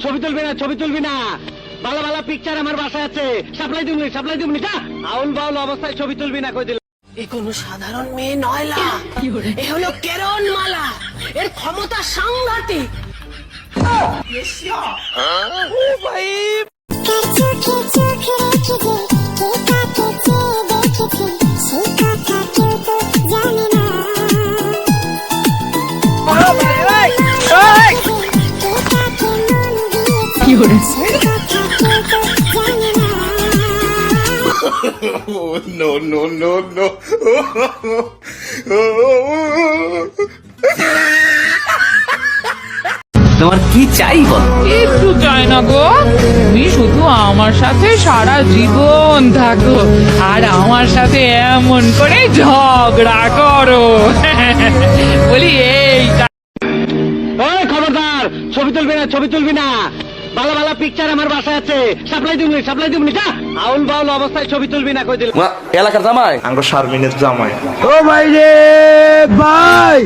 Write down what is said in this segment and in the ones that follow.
ছবি তুলবি না, ছবি তুলবি না। ভালো ভালো পিকচার আমার বাসায় আছে, সাপ্লাই দিবনি যা। আউল বাউল অবস্থায় ছবি তুলবি না কই দিল। এ কোনো সাধারণ মেয়ে নয়লা, এ হলো কেরন মালা, এর ক্ষমতা সাংঘাতিক। Oh, no, no, no, no. তোমার কি চাই বল? একটু চাই না গো, তুমি শুধু আমার সাথে সারা জীবন থাকো আর আমার সাথে এমন করে ঝগড়া করো। বলি ওই খবরদার, ছবি তুলবি না, ছবি তুলবি না। ভালো ভালো পিকচার আমার বাসায় আছে, সাপ্লাই দিবনি যা। আউল বাউল অবস্থায় ছবি তুলবি না কই দিল। এলাকার জামাই আঙ্গ শারমিনের জামাই। ও ভাই রে ভাই,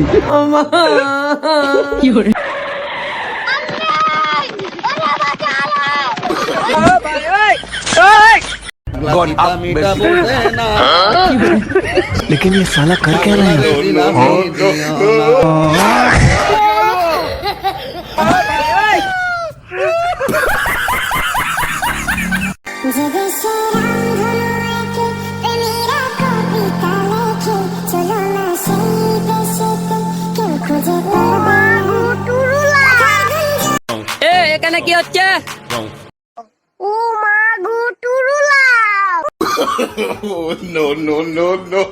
गॉड आप लेकिन ये साला कर क्या रहा है? এখানে কি হচ্ছে? Oh, no, no, no, no.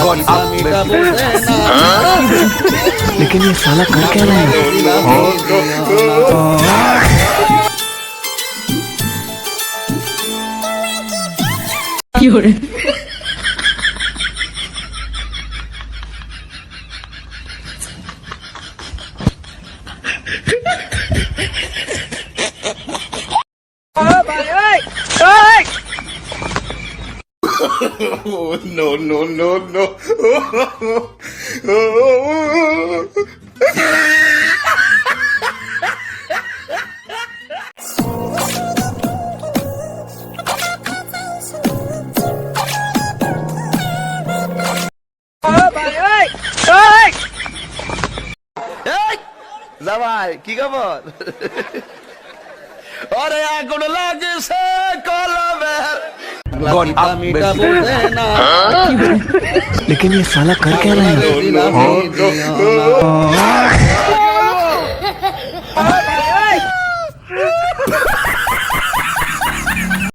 God आप लेकिन ये साला कर क्या रहा है? Oh, no, no, no, no. জামাই কি খবর? আরে আগুন লাগছে কলমের। गॉड आप लेकिन ये साला कर क्या रहा है?